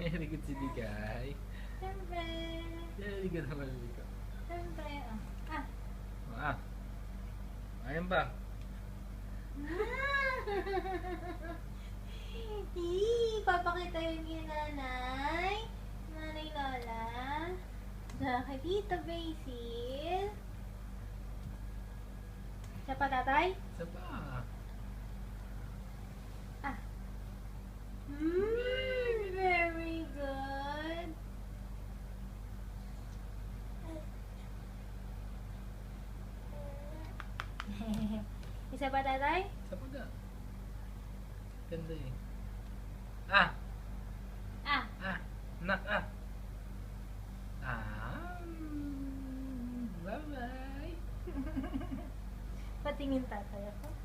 Very good si Digay. Siyempre. Very good naman, Miko. Siyempre. Ah. Ah. Ayun ba? Papakita yun ni nanay. Nanay Lola. Kay Tita Basil. Siya pa, tatay? Isa pa. Ah. Very good. Isa pa, tatay? Isa pa ga. Ganda eh. Ah! Ah. Ah! Nak ah! Bye-bye! Patingin tatay ako.